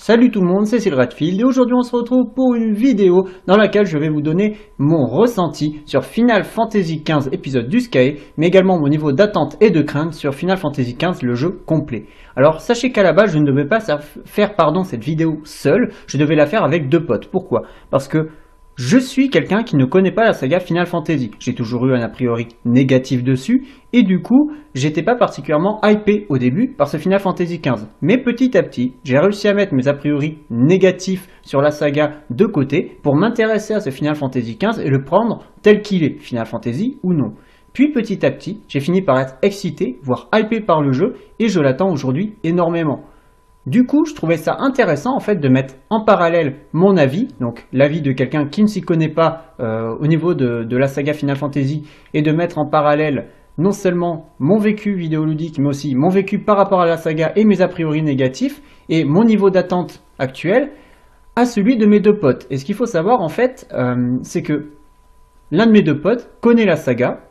Salut tout le monde, c'est Redfield et aujourd'hui on se retrouve pour une vidéo dans laquelle je vais vous donner mon ressenti sur Final Fantasy XV épisode du Sky, mais également mon niveau d'attente et de crainte sur Final Fantasy XV le jeu complet. Alors sachez qu'à la base je ne devais pas faire cette vidéo seul, je devais la faire avec deux potes. Pourquoi? Parce que je suis quelqu'un qui ne connaît pas la saga Final Fantasy. J'ai toujours eu un a priori négatif dessus et du coup, j'étais pas particulièrement hypé au début par ce Final Fantasy XV. Mais petit à petit, j'ai réussi à mettre mes a priori négatifs sur la saga de côté pour m'intéresser à ce Final Fantasy XV et le prendre tel qu'il est, Final Fantasy ou non. Puis petit à petit, j'ai fini par être excité, voire hypé par le jeu et je l'attends aujourd'hui énormément. Du coup, je trouvais ça intéressant en fait de mettre en parallèle mon avis, donc l'avis de quelqu'un qui ne s'y connaît pas au niveau de la saga Final Fantasy, et de mettre en parallèle non seulement mon vécu vidéoludique, mais aussi mon vécu par rapport à la saga et mes a priori négatifs, et mon niveau d'attente actuel, à celui de mes deux potes. Et ce qu'il faut savoir en fait, c'est que l'un de mes deux potes connaît la saga,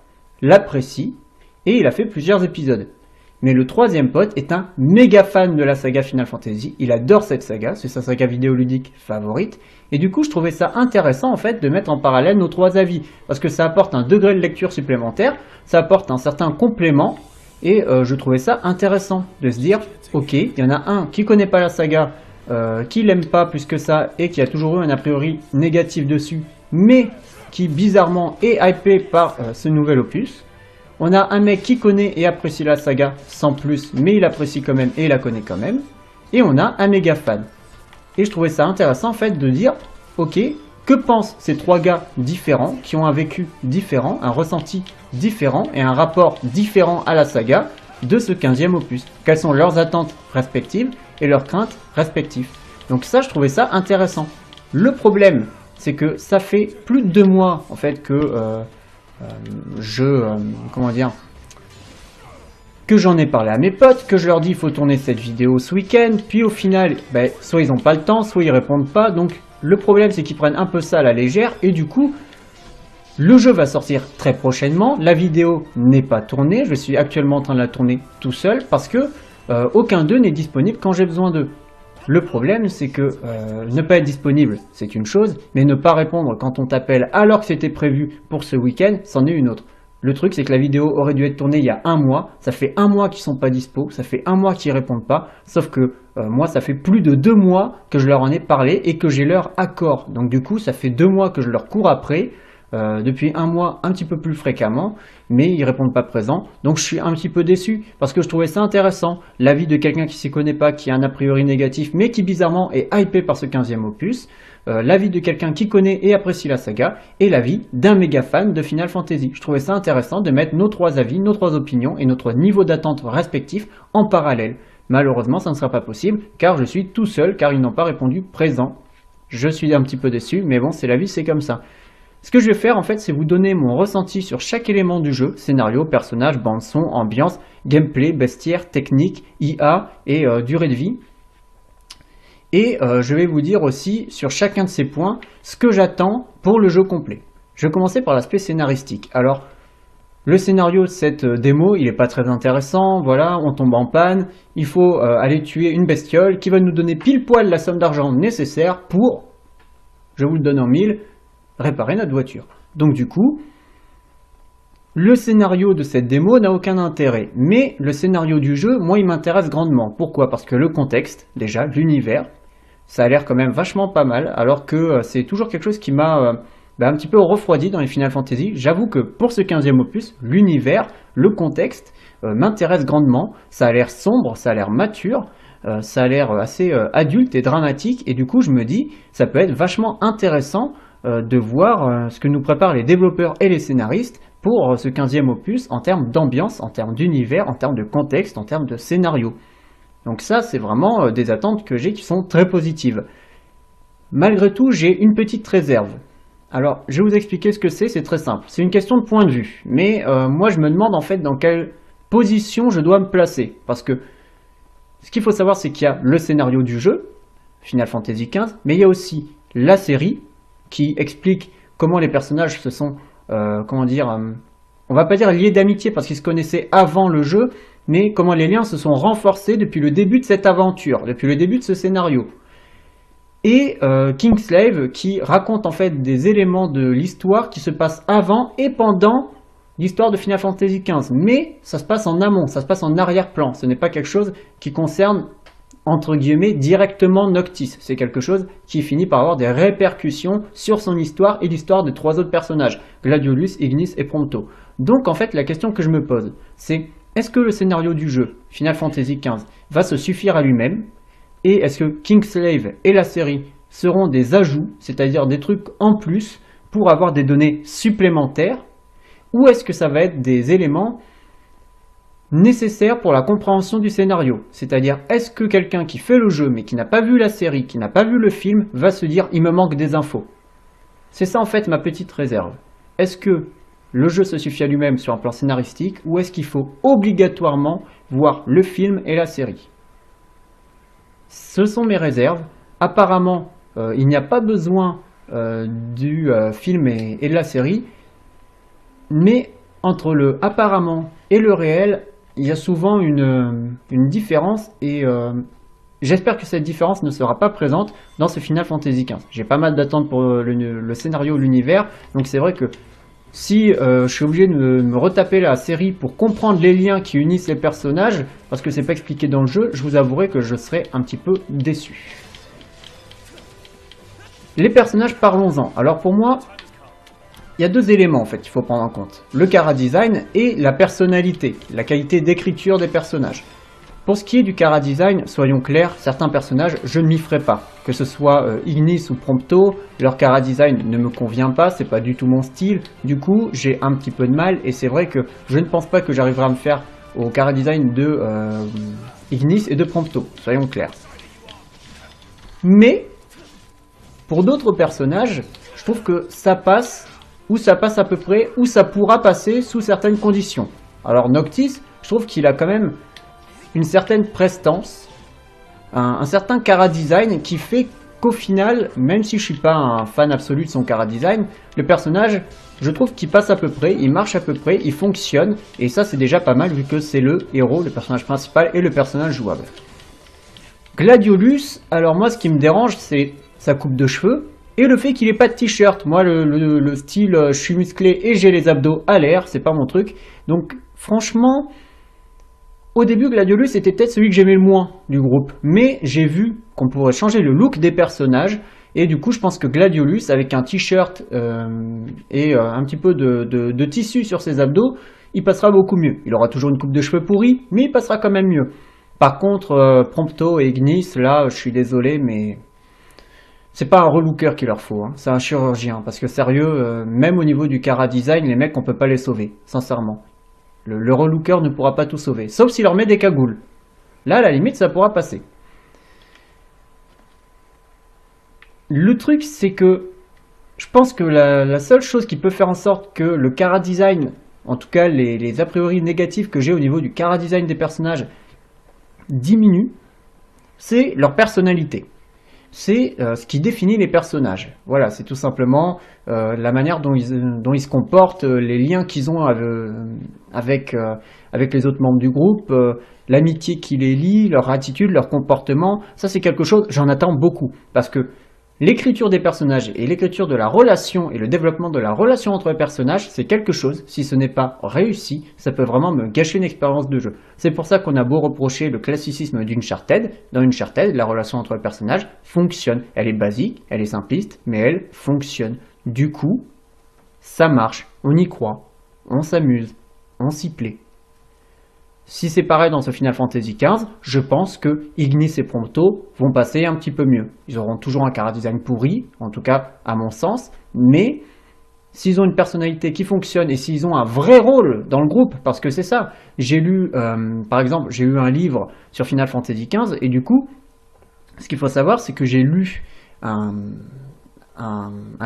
l'apprécie, et il a fait plusieurs épisodes. Mais le troisième pote est un méga fan de la saga Final Fantasy, il adore cette saga, c'est sa saga vidéoludique favorite, et du coup je trouvais ça intéressant en fait de mettre en parallèle nos trois avis, parce que ça apporte un degré de lecture supplémentaire, ça apporte un certain complément, et je trouvais ça intéressant de se dire, ok, il y en a un qui connaît pas la saga, qui l'aime pas plus que ça, et qui a toujours eu un a priori négatif dessus, mais qui bizarrement est hypé par ce nouvel opus. On a un mec qui connaît et apprécie la saga sans plus, mais il apprécie quand même et il la connaît quand même. Et on a un méga fan. Et je trouvais ça intéressant en fait de dire, ok, que pensent ces trois gars différents, qui ont un vécu différent, un ressenti différent et un rapport différent à la saga de ce 15e opus? Quelles sont leurs attentes respectives et leurs craintes respectives? Donc ça, je trouvais ça intéressant. Le problème, c'est que ça fait plus de 2 mois en fait que... que j'en ai parlé à mes potes, que je leur dis il faut tourner cette vidéo ce week-end, puis au final, soit ils n'ont pas le temps, soit ils répondent pas, donc le problème c'est qu'ils prennent un peu ça à la légère, et du coup, le jeu va sortir très prochainement, la vidéo n'est pas tournée, je suis actuellement en train de la tourner tout seul, parce que aucun d'eux n'est disponible quand j'ai besoin d'eux. Le problème, c'est que ne pas être disponible, c'est une chose, mais ne pas répondre quand on t'appelle alors que c'était prévu pour ce week-end, c'en est une autre. Le truc, c'est que la vidéo aurait dû être tournée il y a 1 mois, ça fait 1 mois qu'ils sont pas dispo, ça fait 1 mois qu'ils répondent pas, sauf que moi, ça fait plus de 2 mois que je leur en ai parlé et que j'ai leur accord. Donc du coup, ça fait 2 mois que je leur cours après, depuis 1 mois un petit peu plus fréquemment, mais ils répondent pas présent, donc je suis un petit peu déçu, parce que je trouvais ça intéressant, l'avis de quelqu'un qui s'y connaît pas, qui a un a priori négatif, mais qui bizarrement est hypé par ce 15e opus, l'avis de quelqu'un qui connaît et apprécie la saga, et l'avis d'un méga fan de Final Fantasy. Je trouvais ça intéressant de mettre nos trois avis, nos trois opinions et notre niveau d'attente respectif en parallèle. Malheureusement, ça ne sera pas possible, car je suis tout seul, car ils n'ont pas répondu présent. Je suis un petit peu déçu, mais bon, c'est la vie, c'est comme ça. Ce que je vais faire en fait, c'est vous donner mon ressenti sur chaque élément du jeu, scénario, personnage, bande-son, ambiance, gameplay, bestiaire, technique, IA et durée de vie. Et je vais vous dire aussi sur chacun de ces points ce que j'attends pour le jeu complet. Je vais commencer par l'aspect scénaristique. Alors, le scénario de cette démo, il n'est pas très intéressant, voilà, on tombe en panne, il faut aller tuer une bestiole qui va nous donner pile poil la somme d'argent nécessaire pour, je vous le donne en 1000, réparer notre voiture. Donc du coup, le scénario de cette démo n'a aucun intérêt, mais le scénario du jeu, moi, il m'intéresse grandement. Pourquoi? Parce que le contexte, déjà, l'univers, ça a l'air quand même vachement pas mal, alors que c'est toujours quelque chose qui m'a un petit peu refroidi dans les Final Fantasy. J'avoue que pour ce 15e opus, l'univers, le contexte m'intéresse grandement. Ça a l'air sombre, ça a l'air mature, ça a l'air assez adulte et dramatique, et du coup, je me dis, ça peut être vachement intéressant de voir ce que nous préparent les développeurs et les scénaristes pour ce 15e opus en termes d'ambiance, en termes d'univers, en termes de contexte, en termes de scénario. Donc ça, c'est vraiment des attentes que j'ai qui sont très positives. Malgré tout, j'ai une petite réserve. Alors, je vais vous expliquer ce que c'est très simple. C'est une question de point de vue, mais moi je me demande en fait dans quelle position je dois me placer. Parce que ce qu'il faut savoir, c'est qu'il y a le scénario du jeu, Final Fantasy XV, mais il y a aussi la série, qui explique comment les personnages se sont, on va pas dire liés d'amitié parce qu'ils se connaissaient avant le jeu, mais comment les liens se sont renforcés depuis le début de cette aventure, depuis le début de ce scénario. et Kingslave qui raconte en fait des éléments de l'histoire qui se passent avant et pendant l'histoire de Final Fantasy XV. Mais ça se passe en amont, ça se passe en arrière-plan. Ce n'est pas quelque chose qui concerne, entre guillemets, directement Noctis. C'est quelque chose qui finit par avoir des répercussions sur son histoire et l'histoire de 3 autres personnages, Gladiolus, Ignis et Prompto. Donc en fait, la question que je me pose, c'est est-ce que le scénario du jeu, Final Fantasy XV, va se suffire à lui-même? Et est-ce que Kingslave et la série seront des ajouts, c'est-à-dire des trucs en plus pour avoir des données supplémentaires? Ou est-ce que ça va être des éléments nécessaires pour la compréhension du scénario? C'est-à-dire, est-ce que quelqu'un qui fait le jeu mais qui n'a pas vu la série, qui n'a pas vu le film, va se dire « il me manque des infos ». C'est ça en fait ma petite réserve. Est-ce que le jeu se suffit à lui-même sur un plan scénaristique ou est-ce qu'il faut obligatoirement voir le film et la série? Ce sont mes réserves. Apparemment, il n'y a pas besoin du film et de la série, mais entre le apparemment et le réel, il y a souvent une différence et j'espère que cette différence ne sera pas présente dans ce Final Fantasy XV. J'ai pas mal d'attentes pour le scénario, l'univers, donc c'est vrai que si je suis obligé de me retaper la série pour comprendre les liens qui unissent les personnages, parce que c'est pas expliqué dans le jeu, je vous avouerai que je serai un petit peu déçu. Les personnages, parlons-en. Alors pour moi, il y a 2 éléments en fait qu'il faut prendre en compte. Le chara-design et la personnalité, la qualité d'écriture des personnages. Pour ce qui est du chara-design, soyons clairs, certains personnages, je ne m'y ferai pas. Que ce soit Ignis ou Prompto, leur chara-design ne me convient pas, c'est pas du tout mon style. Du coup, j'ai un petit peu de mal et c'est vrai que je ne pense pas que j'arriverai à me faire au chara-design de Ignis et de Prompto, soyons clairs. Mais, pour d'autres personnages, je trouve que ça passe, ou ça passe à peu près, ou ça pourra passer sous certaines conditions. Alors Noctis, je trouve qu'il a quand même une certaine prestance, un certain chara-design qui fait qu'au final, même si je suis pas un fan absolu de son chara-design, le personnage, je trouve qu'il passe à peu près, il marche à peu près, il fonctionne, et ça c'est déjà pas mal vu que c'est le héros, le personnage principal et le personnage jouable. Gladiolus, alors moi ce qui me dérange c'est sa coupe de cheveux, et le fait qu'il ait pas de t-shirt. Moi le style je suis musclé et j'ai les abdos à l'air, c'est pas mon truc, donc franchement... Au début, Gladiolus était peut-être celui que j'aimais le moins du groupe, mais j'ai vu qu'on pourrait changer le look des personnages, et du coup je pense que Gladiolus, avec un t-shirt et un petit peu de tissu sur ses abdos, il passera beaucoup mieux. Il aura toujours une coupe de cheveux pourrie, mais il passera quand même mieux. Par contre, Prompto et Ignis, là, je suis désolé, mais c'est pas un relooker qu'il leur faut, hein. C'est un chirurgien, parce que sérieux, même au niveau du chara-design, les mecs, on peut pas les sauver, sincèrement. Le relooker ne pourra pas tout sauver, sauf s'il leur met des cagoules. Là, à la limite, ça pourra passer. Le truc, c'est que je pense que la seule chose qui peut faire en sorte que le chara-design, en tout cas les a priori négatifs que j'ai au niveau du chara-design des personnages, diminue, c'est leur personnalité. C'est ce qui définit les personnages. Voilà, c'est tout simplement la manière dont ils se comportent, les liens qu'ils ont avec les autres membres du groupe, l'amitié qui les lie, leur attitude, leur comportement. Ça, c'est quelque chose, j'en attends beaucoup. Parce que l'écriture des personnages et l'écriture de la relation et le développement de la relation entre les personnages, c'est quelque chose, si ce n'est pas réussi, ça peut vraiment me gâcher une expérience de jeu. C'est pour ça qu'on a beau reprocher le classicisme d'Uncharted. Dans Uncharted, la relation entre les personnages fonctionne. Elle est basique, elle est simpliste, mais elle fonctionne. Du coup, ça marche, on y croit, on s'amuse, on s'y plaît. Si c'est pareil dans ce Final Fantasy XV, je pense que Ignis et Prompto vont passer un petit peu mieux. Ils auront toujours un chara-design pourri, en tout cas à mon sens, mais s'ils ont une personnalité qui fonctionne et s'ils ont un vrai rôle dans le groupe, parce que c'est ça, j'ai lu, par exemple, j'ai eu un livre sur Final Fantasy XV, et du coup, ce qu'il faut savoir, c'est que j'ai lu un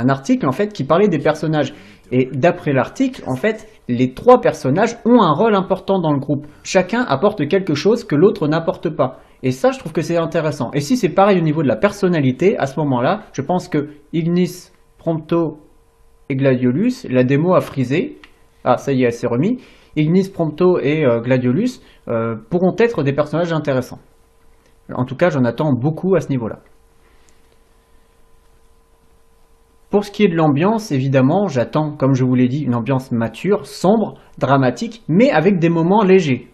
article en fait qui parlait des personnages. Et d'après l'article, en fait, les 3 personnages ont un rôle important dans le groupe. Chacun apporte quelque chose que l'autre n'apporte pas. Et ça, je trouve que c'est intéressant. Et si c'est pareil au niveau de la personnalité, à ce moment-là, je pense que Ignis, Prompto et Gladiolus, la démo a frisé. Ah, ça y est, elle s'est remis. Ignis, Prompto et Gladiolus pourront être des personnages intéressants. En tout cas, j'en attends beaucoup à ce niveau-là. Pour ce qui est de l'ambiance, évidemment, j'attends, comme je vous l'ai dit, une ambiance mature, sombre, dramatique, mais avec des moments légers.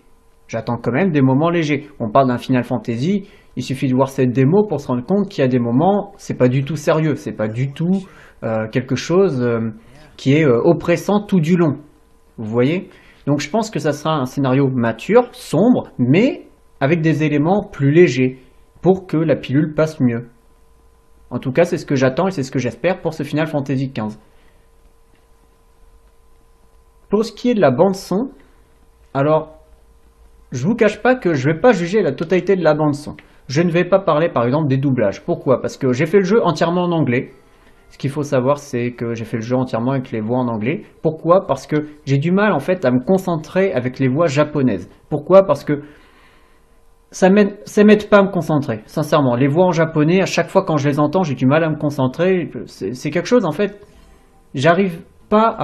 J'attends quand même des moments légers. On parle d'un Final Fantasy, il suffit de voir cette démo pour se rendre compte qu'il y a des moments, c'est pas du tout sérieux, c'est pas du tout quelque chose qui est oppressant tout du long. Vous voyez? Donc je pense que ça sera un scénario mature, sombre, mais avec des éléments plus légers pour que la pilule passe mieux. En tout cas, c'est ce que j'attends et c'est ce que j'espère pour ce Final Fantasy XV. Pour ce qui est de la bande son, alors je vous cache pas que je vais pas juger la totalité de la bande son. Je ne vais pas parler par exemple des doublages. Pourquoi? Parce que j'ai fait le jeu entièrement en anglais. Ce qu'il faut savoir, c'est que j'ai fait le jeu entièrement avec les voix en anglais. Pourquoi? Parce que j'ai du mal en fait à me concentrer avec les voix japonaises. Pourquoi? Parce que ça m'aide pas à me concentrer, sincèrement. Les voix en japonais, à chaque fois quand je les entends, j'ai du mal à me concentrer. C'est quelque chose en fait, j'arrive pas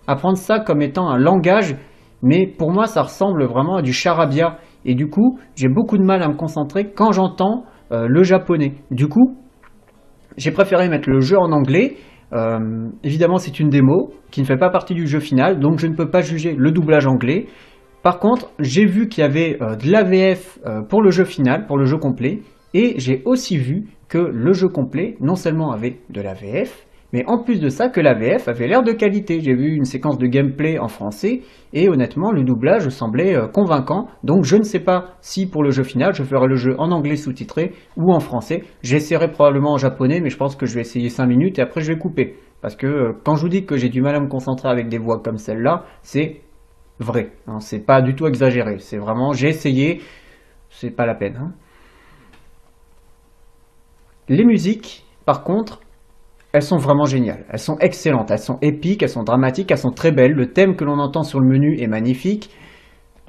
à prendre ça comme étant un langage, mais pour moi ça ressemble vraiment à du charabia. Et du coup, j'ai beaucoup de mal à me concentrer quand j'entends le japonais. Du coup, j'ai préféré mettre le jeu en anglais. Évidemment, c'est une démo qui ne fait pas partie du jeu final, donc je ne peux pas juger le doublage anglais. Par contre, j'ai vu qu'il y avait de l'AVF pour le jeu final, pour le jeu complet, et j'ai aussi vu que le jeu complet, non seulement avait de l'AVF, mais en plus de ça, que l'AVF avait l'air de qualité. J'ai vu une séquence de gameplay en français, et honnêtement, le doublage semblait convaincant. Donc je ne sais pas si pour le jeu final, je ferai le jeu en anglais sous-titré ou en français. J'essaierai probablement en japonais, mais je pense que je vais essayer 5 minutes et après je vais couper. Parce que quand je vous dis que j'ai du mal à me concentrer avec des voix comme celle-là, c'est vrai. Hein, c'est pas du tout exagéré. C'est vraiment, j'ai essayé, c'est pas la peine. Hein. Les musiques, par contre, elles sont vraiment géniales, elles sont excellentes, elles sont épiques, elles sont dramatiques, elles sont très belles. Le thème que l'on entend sur le menu est magnifique.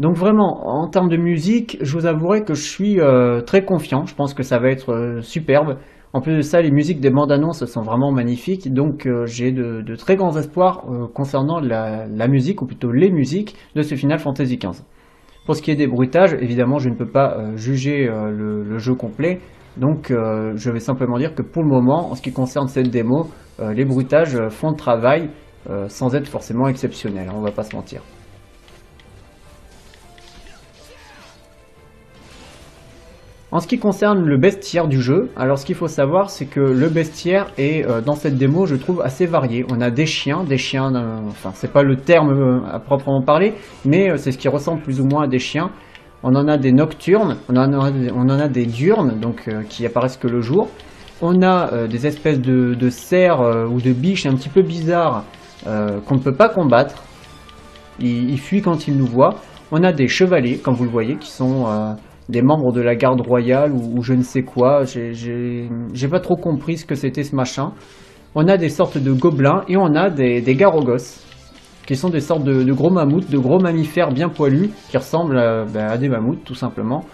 Donc vraiment, en termes de musique, je vous avouerai que je suis très confiant. Je pense que ça va être superbe. En plus de ça, les musiques des bandes annonces sont vraiment magnifiques. Donc j'ai de très grands espoirs concernant la musique, ou plutôt les musiques de ce Final Fantasy XV. Pour ce qui est des bruitages, évidemment, je ne peux pas juger le jeu complet. Donc je vais simplement dire que pour le moment, en ce qui concerne cette démo, les bruitages font le travail sans être forcément exceptionnels, hein, on va pas se mentir. En ce qui concerne le bestiaire du jeu, alors ce qu'il faut savoir, c'est que le bestiaire est dans cette démo, je trouve, assez varié. On a des chiens, enfin c'est pas le terme à proprement parler, mais c'est ce qui ressemble plus ou moins à des chiens. On en a des nocturnes, on en a des diurnes, donc qui apparaissent que le jour. On a des espèces de cerfs ou de biches un petit peu bizarres qu'on ne peut pas combattre. Ils fuient quand ils nous voient. On a des chevaliers, comme vous le voyez, qui sont des membres de la garde royale ou je ne sais quoi. J'ai pas trop compris ce que c'était ce machin. On a des sortes de gobelins et on a des garogos, qui sont des sortes de gros mammouths, de gros mammifères bien poilus, qui ressemblent à des mammouths tout simplement.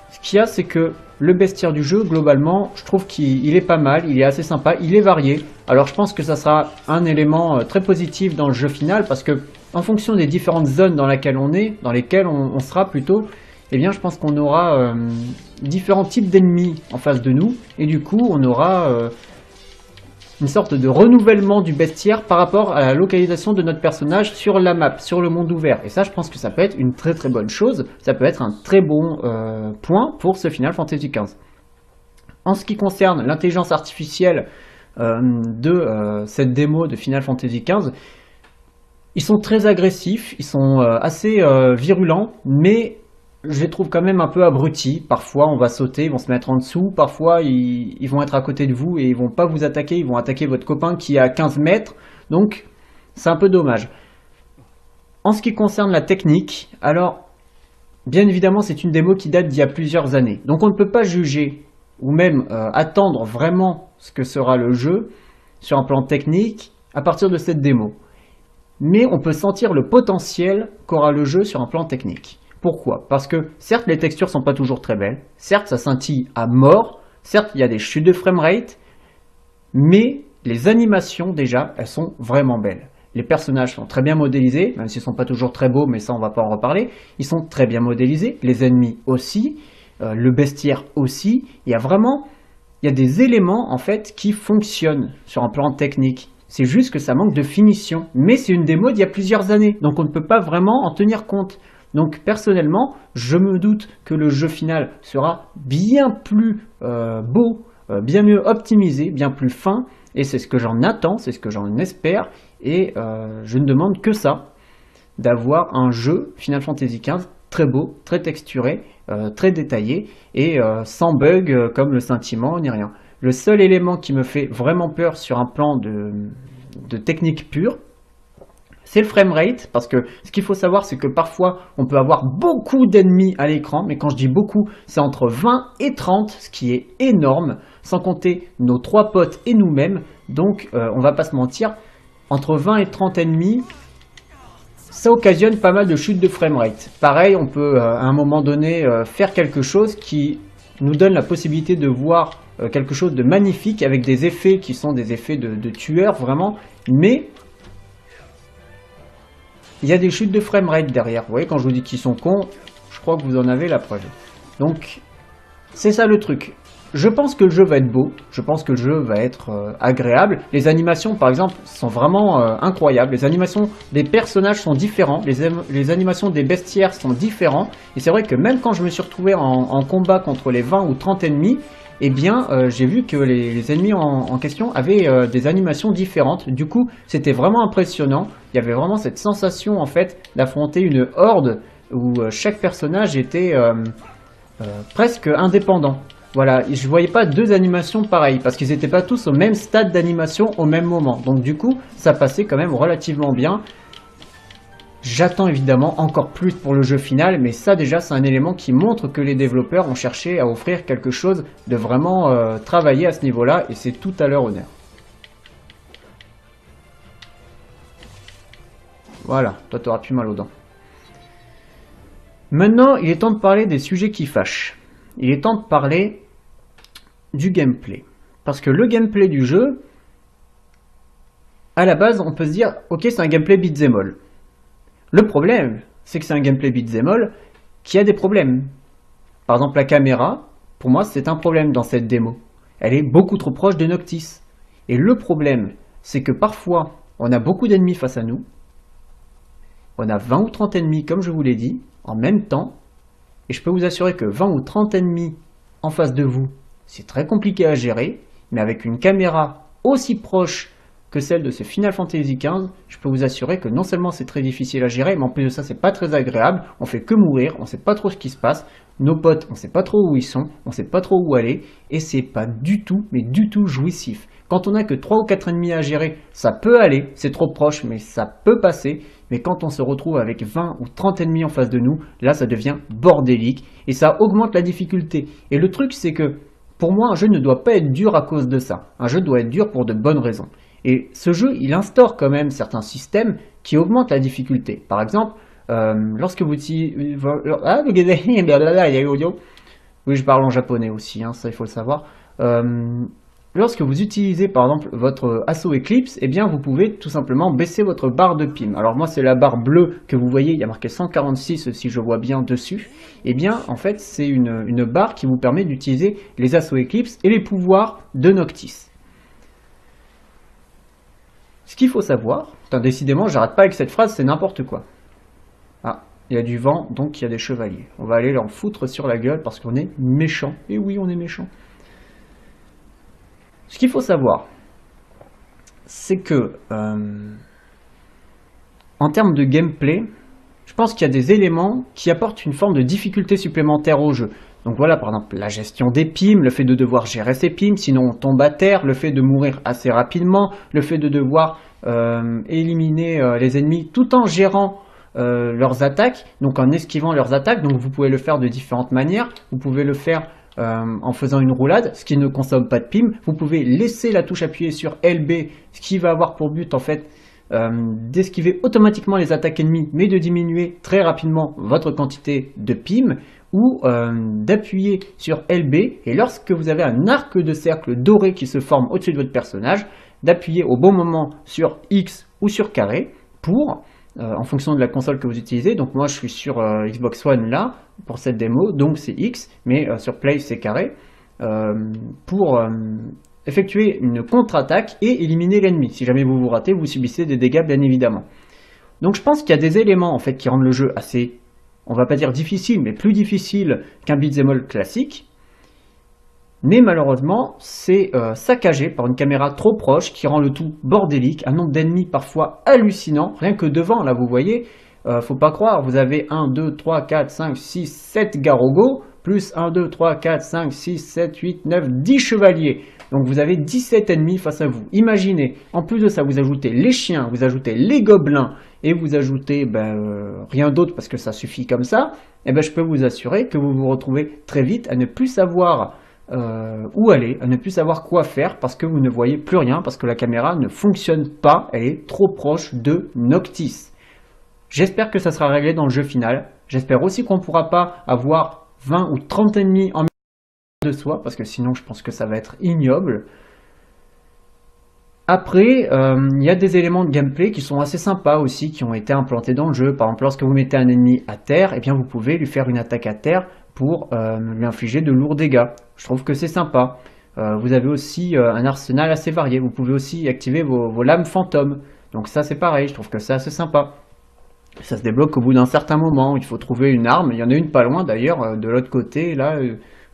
Ce qu'il y a, c'est que le bestiaire du jeu, globalement, je trouve qu'il est pas mal, il est assez sympa, il est varié. Alors je pense que ça sera un élément très positif dans le jeu final, parce que en fonction des différentes zones dans lesquelles on est, on sera plutôt, eh bien je pense qu'on aura différents types d'ennemis en face de nous, et du coup on aura une sorte de renouvellement du bestiaire par rapport à la localisation de notre personnage sur la map, sur le monde ouvert. Et ça, je pense que ça peut être une très très bonne chose, ça peut être un très bon point pour ce Final Fantasy XV. En ce qui concerne l'intelligence artificielle de cette démo de Final Fantasy XV, ils sont très agressifs, ils sont assez virulents, mais je les trouve quand même un peu abrutis. Parfois on va sauter, ils vont se mettre en dessous, parfois ils vont être à côté de vous et ils vont pas vous attaquer, ils vont attaquer votre copain qui est à 15 mètres, donc c'est un peu dommage. En ce qui concerne la technique, alors bien évidemment c'est une démo qui date d'il y a plusieurs années, donc on ne peut pas juger ou même attendre vraiment ce que sera le jeu sur un plan technique à partir de cette démo. Mais on peut sentir le potentiel qu'aura le jeu sur un plan technique. Pourquoi? Parce que certes les textures sont pas toujours très belles, certes ça scintille à mort, certes il y a des chutes de framerate, mais les animations déjà elles sont vraiment belles. Les personnages sont très bien modélisés, même s'ils sont pas toujours très beaux, mais ça on va pas en reparler. Ils sont très bien modélisés, les ennemis aussi. le bestiaire aussi. Il y a des éléments en fait qui fonctionnent sur un plan technique. C'est juste que ça manque de finition. Mais c'est une démo d'il y a plusieurs années, donc on ne peut pas vraiment en tenir compte. Donc personnellement, je me doute que le jeu final sera bien plus beau, bien mieux optimisé, bien plus fin. Et c'est ce que j'en attends, c'est ce que j'en espère. Et je ne demande que ça, d'avoir un jeu Final Fantasy XV très beau, très texturé, très détaillé et sans bug comme le scintillement ni rien. Le seul élément qui me fait vraiment peur sur un plan de technique pure, c'est le framerate, parce que ce qu'il faut savoir, c'est que parfois on peut avoir beaucoup d'ennemis à l'écran, mais quand je dis beaucoup, c'est entre 20 et 30, ce qui est énorme, sans compter nos 3 potes et nous-mêmes. Donc on va pas se mentir, entre 20 et 30 ennemis, ça occasionne pas mal de chutes de framerate. Pareil, on peut à un moment donné faire quelque chose qui nous donne la possibilité de voir quelque chose de magnifique avec des effets qui sont des effets de tueurs vraiment, mais il y a des chutes de framerate derrière. Vous voyez, quand je vous dis qu'ils sont cons, je crois que vous en avez la preuve. Donc, c'est ça le truc. Je pense que le jeu va être beau, je pense que le jeu va être agréable. Les animations, par exemple, sont vraiment incroyables. Les animations des personnages sont différents, les animations des bestiaires sont différents. Et c'est vrai que même quand je me suis retrouvé en combat contre les 20 ou 30 ennemis, eh bien, j'ai vu que les ennemis en question avaient des animations différentes. Du coup, c'était vraiment impressionnant. Il y avait vraiment cette sensation, en fait, d'affronter une horde où chaque personnage était presque indépendant. Voilà, je voyais pas 2 animations pareilles, parce qu'ils n'étaient pas tous au même stade d'animation au même moment. Donc du coup, ça passait quand même relativement bien. J'attends évidemment encore plus pour le jeu final, mais ça déjà c'est un élément qui montre que les développeurs ont cherché à offrir quelque chose de vraiment travaillé à ce niveau-là, et c'est tout à leur honneur. Voilà, toi t'auras plus mal aux dents. Maintenant, il est temps de parler des sujets qui fâchent. Il est temps de parler du gameplay. Parce que le gameplay du jeu, à la base, on peut se dire, ok, c'est un gameplay beat'em all. Le problème, c'est que c'est un gameplay beat'em all qui a des problèmes. Par exemple, la caméra, pour moi, c'est un problème dans cette démo. Elle est beaucoup trop proche de Noctis. Et le problème, c'est que parfois, on a beaucoup d'ennemis face à nous. On a 20 ou 30 ennemis, comme je vous l'ai dit, en même temps. Et je peux vous assurer que 20 ou 30 ennemis en face de vous, c'est très compliqué à gérer. Mais avec une caméra aussi proche que celle de ce Final Fantasy XV, je peux vous assurer que non seulement c'est très difficile à gérer, mais en plus de ça, c'est pas très agréable. On fait que mourir, on sait pas trop ce qui se passe. Nos potes, on sait pas trop où ils sont, on sait pas trop où aller. Et c'est pas du tout, mais du tout jouissif. Quand on a que 3 ou 4 ennemis à gérer, ça peut aller, c'est trop proche, mais ça peut passer. Mais quand on se retrouve avec 20 ou 30 ennemis en face de nous, là ça devient bordélique et ça augmente la difficulté. Et le truc c'est que, pour moi, un jeu ne doit pas être dur à cause de ça. Un jeu doit être dur pour de bonnes raisons. Et ce jeu, il instaure quand même certains systèmes qui augmentent la difficulté. Par exemple, lorsque vous... Ah, oui, je parle en japonais aussi, hein, ça il faut le savoir. Lorsque vous utilisez par exemple votre Assaut Eclipse, eh bien vous pouvez tout simplement baisser votre barre de PIM. Alors moi c'est la barre bleue que vous voyez, il y a marqué 146 si je vois bien dessus. Eh bien en fait c'est une barre qui vous permet d'utiliser les Assaut Eclipse et les pouvoirs de Noctis. Ce qu'il faut savoir, décidément j'arrête pas avec cette phrase, c'est n'importe quoi. Ah, il y a du vent, donc il y a des chevaliers. On va aller leur foutre sur la gueule parce qu'on est méchants. Et oui, on est méchants. Ce qu'il faut savoir, c'est que, en termes de gameplay, je pense qu'il y a des éléments qui apportent une forme de difficulté supplémentaire au jeu. Donc voilà, par exemple, la gestion des pims, le fait de devoir gérer ses pims, sinon on tombe à terre, le fait de mourir assez rapidement, le fait de devoir éliminer les ennemis tout en gérant leurs attaques, donc en esquivant leurs attaques. Donc vous pouvez le faire de différentes manières, vous pouvez le faire en faisant une roulade, ce qui ne consomme pas de PIM. Vous pouvez laisser la touche appuyée sur LB, ce qui va avoir pour but en fait d'esquiver automatiquement les attaques ennemies, mais de diminuer très rapidement votre quantité de PIM, ou d'appuyer sur LB, et lorsque vous avez un arc de cercle doré qui se forme au-dessus de votre personnage, d'appuyer au bon moment sur X ou sur carré pour en fonction de la console que vous utilisez. Donc moi je suis sur Xbox One là, pour cette démo, donc c'est X, mais sur Play c'est carré, pour effectuer une contre-attaque et éliminer l'ennemi. Si jamais vous vous ratez, vous subissez des dégâts bien évidemment. Donc je pense qu'il y a des éléments en fait qui rendent le jeu assez, on va pas dire difficile, mais plus difficile qu'un beat'em all classique. Mais malheureusement, c'est saccagé par une caméra trop proche qui rend le tout bordélique, un nombre d'ennemis parfois hallucinant, rien que devant, là vous voyez, faut pas croire, vous avez 1, 2, 3, 4, 5, 6, 7 Garogos, plus 1, 2, 3, 4, 5, 6, 7, 8, 9, 10 chevaliers. Donc vous avez 17 ennemis face à vous. Imaginez, en plus de ça, vous ajoutez les chiens, vous ajoutez les gobelins, et vous ajoutez rien d'autre parce que ça suffit comme ça, et je peux vous assurer que vous vous retrouvez très vite à ne plus savoir où aller, à ne plus savoir quoi faire parce que vous ne voyez plus rien, parce que la caméra ne fonctionne pas, elle est trop proche de Noctis. J'espère que ça sera réglé dans le jeu final, j'espère aussi qu'on ne pourra pas avoir 20 ou 30 ennemis en même de soi, parce que sinon je pense que ça va être ignoble. Après, il y a des éléments de gameplay qui sont assez sympas aussi, qui ont été implantés dans le jeu. Par exemple, lorsque vous mettez un ennemi à terre, eh bien vous pouvez lui faire une attaque à terre pour lui infliger de lourds dégâts. Je trouve que c'est sympa. Vous avez aussi un arsenal assez varié. Vous pouvez aussi activer vos lames fantômes. Donc ça c'est pareil, je trouve que c'est assez sympa. Ça se débloque au bout d'un certain moment. Il faut trouver une arme. Il y en a une pas loin d'ailleurs, de l'autre côté. Là,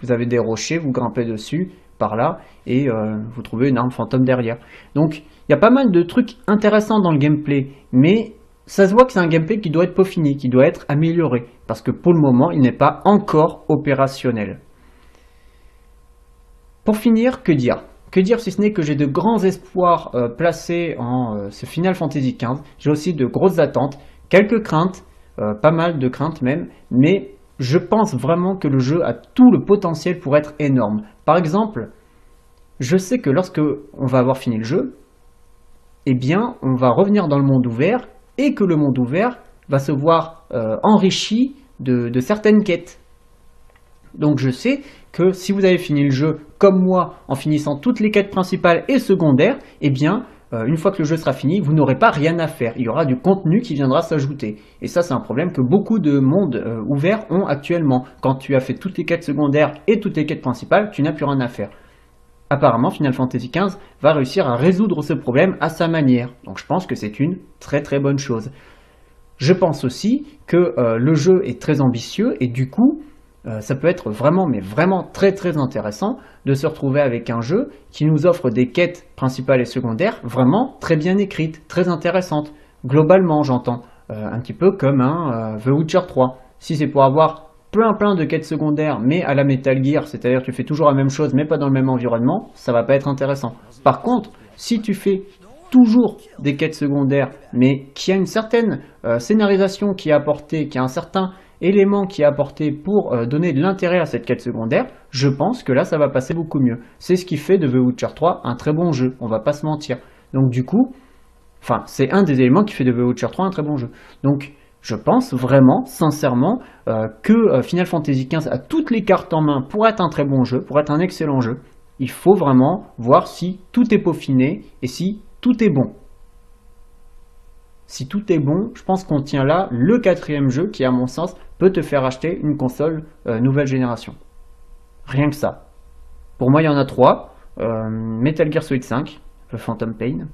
vous avez des rochers, vous grimpez dessus, par là, et vous trouvez une arme fantôme derrière. Donc il y a pas mal de trucs intéressants dans le gameplay, mais ça se voit que c'est un gameplay qui doit être peaufiné, qui doit être amélioré, parce que pour le moment il n'est pas encore opérationnel. Pour finir, que dire? Que dire si ce n'est que j'ai de grands espoirs placés en ce Final Fantasy XV. J'ai aussi de grosses attentes, quelques craintes, pas mal de craintes même, mais je pense vraiment que le jeu a tout le potentiel pour être énorme. Par exemple, je sais que lorsque on va avoir fini le jeu, eh bien, on va revenir dans le monde ouvert et que le monde ouvert va se voir enrichi de certaines quêtes. Donc je sais que si vous avez fini le jeu comme moi en finissant toutes les quêtes principales et secondaires, eh bien, une fois que le jeu sera fini, vous n'aurez pas rien à faire. Il y aura du contenu qui viendra s'ajouter. Et ça, c'est un problème que beaucoup de mondes ouverts ont actuellement. Quand tu as fait toutes les quêtes secondaires et toutes les quêtes principales, tu n'as plus rien à faire. Apparemment, Final Fantasy XV va réussir à résoudre ce problème à sa manière. Donc je pense que c'est une très très bonne chose. Je pense aussi que le jeu est très ambitieux et du coup, ça peut être vraiment, mais vraiment très très intéressant de se retrouver avec un jeu qui nous offre des quêtes principales et secondaires vraiment très bien écrites, très intéressantes. Globalement, j'entends. Un petit peu comme un The Witcher 3. Si c'est pour avoir plein de quêtes secondaires, mais à la Metal Gear, c'est-à-dire tu fais toujours la même chose, mais pas dans le même environnement, ça va pas être intéressant. Par contre, si tu fais toujours des quêtes secondaires, mais qui a une certaine scénarisation qui est apportée, qui a un certain élément qui est apporté pour donner de l'intérêt à cette quête secondaire, je pense que là ça va passer beaucoup mieux. C'est ce qui fait de The Witcher 3 un très bon jeu, on va pas se mentir. Donc du coup, enfin c'est un des éléments qui fait de The Witcher 3 un très bon jeu. Donc je pense vraiment, sincèrement, que Final Fantasy XV a toutes les cartes en main pour être un très bon jeu, pour être un excellent jeu. Il faut vraiment voir si tout est peaufiné et si tout est bon. Si tout est bon, je pense qu'on tient là le 4e jeu qui, à mon sens, peut te faire acheter une console nouvelle génération. Rien que ça. Pour moi, il y en a 3. Metal Gear Solid 5, The Phantom Pain,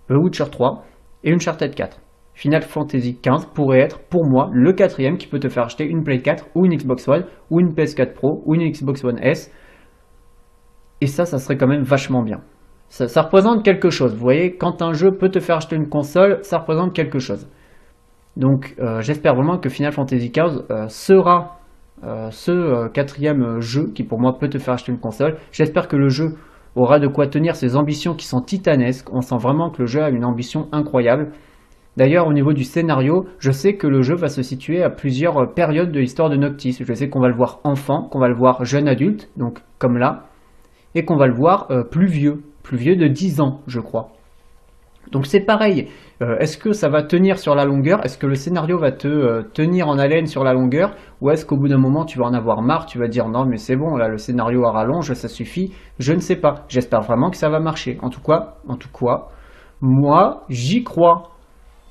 The Witcher 3 et Uncharted 4. Final Fantasy XV pourrait être, pour moi, le 4e qui peut te faire acheter une Play 4 ou une Xbox One ou une PS4 Pro ou une Xbox One S. Et ça serait quand même vachement bien. Ça représente quelque chose. Vous voyez, quand un jeu peut te faire acheter une console, ça représente quelque chose. Donc j'espère vraiment que Final Fantasy XV sera ce 4e jeu qui pour moi peut te faire acheter une console. J'espère que le jeu aura de quoi tenir ses ambitions qui sont titanesques. On sent vraiment que le jeu a une ambition incroyable. D'ailleurs, au niveau du scénario, je sais que le jeu va se situer à plusieurs périodes de l'histoire de Noctis. Je sais qu'on va le voir enfant, qu'on va le voir jeune adulte, donc comme là, et qu'on va le voir plus vieux de 10 ans, je crois. Donc c'est pareil, est-ce que ça va tenir sur la longueur? Est-ce que le scénario va te tenir en haleine sur la longueur? Ou est-ce qu'au bout d'un moment tu vas en avoir marre, tu vas dire non mais c'est bon, là le scénario à rallonge, ça suffit? Je ne sais pas, j'espère vraiment que ça va marcher. En tout cas, moi j'y crois.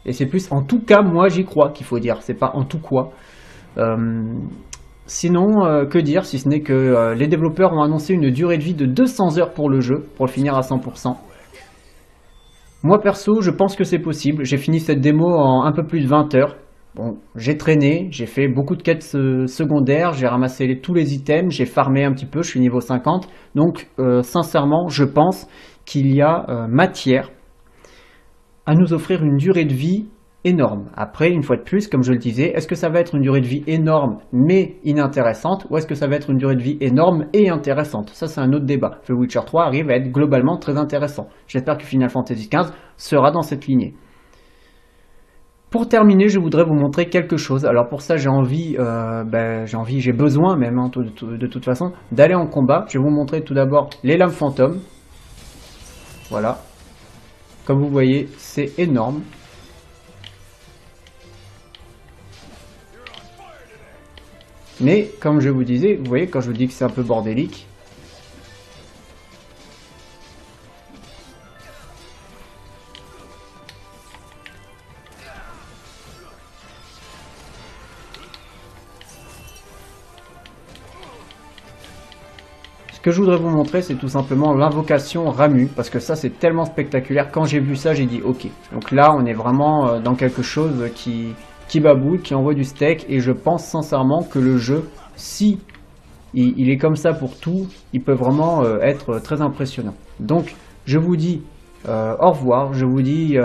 Et c'est plus en tout cas, moi j'y crois qu'il faut dire, c'est pas en tout quoi. Sinon, que dire si ce n'est que les développeurs ont annoncé une durée de vie de 200 heures pour le jeu, pour le finir à 100%. Moi perso, je pense que c'est possible. J'ai fini cette démo en un peu plus de 20 heures. Bon, j'ai traîné, j'ai fait beaucoup de quêtes secondaires, j'ai ramassé tous les items, j'ai farmé un petit peu, je suis niveau 50. Donc, sincèrement, je pense qu'il y a matière à nous offrir une durée de vie énorme. Après, une fois de plus, comme je le disais, est-ce que ça va être une durée de vie énorme mais inintéressante, ou est-ce que ça va être une durée de vie énorme et intéressante? Ça, c'est un autre débat. The Witcher 3 arrive à être globalement très intéressant. J'espère que Final Fantasy XV sera dans cette lignée. Pour terminer, je voudrais vous montrer quelque chose. Alors pour ça, j'ai besoin même, hein, de toute façon, d'aller en combat. Je vais vous montrer tout d'abord les lames fantômes. Voilà. Comme vous voyez, c'est énorme. Mais, comme je vous disais, vous voyez, quand je vous dis que c'est un peu bordélique, ce que je voudrais vous montrer, c'est tout simplement l'invocation Ramuh, parce que ça, c'est tellement spectaculaire. Quand j'ai vu ça, j'ai dit, ok. Donc là, on est vraiment dans quelque chose qui baboule, qui envoie du steak, et je pense sincèrement que le jeu, si il est comme ça pour tout, il peut vraiment être très impressionnant. Donc, je vous dis au revoir, je vous dis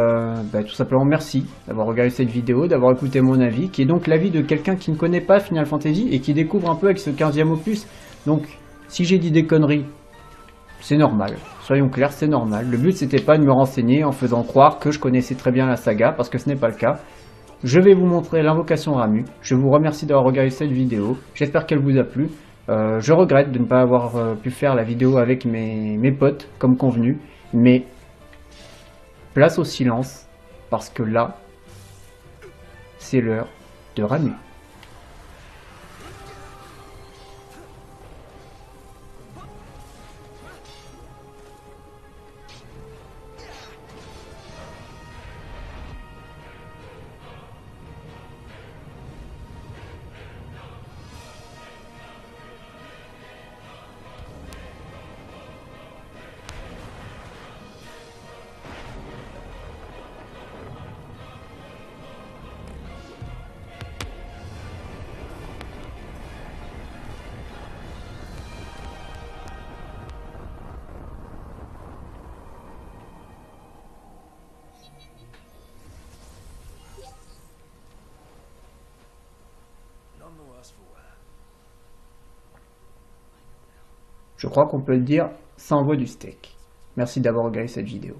tout simplement merci d'avoir regardé cette vidéo, d'avoir écouté mon avis, qui est donc l'avis de quelqu'un qui ne connaît pas Final Fantasy et qui découvre un peu avec ce 15e opus. Donc, si j'ai dit des conneries, c'est normal, soyons clairs, c'est normal. Le but, c'était pas de me renseigner en faisant croire que je connaissais très bien la saga, parce que ce n'est pas le cas. Je vais vous montrer l'invocation Ramuh. Je vous remercie d'avoir regardé cette vidéo, j'espère qu'elle vous a plu. Je regrette de ne pas avoir pu faire la vidéo avec mes potes, comme convenu, mais place au silence, parce que là, c'est l'heure de Ramuh. Je crois qu'on peut le dire, ça envoie du steak. Merci d'avoir regardé cette vidéo.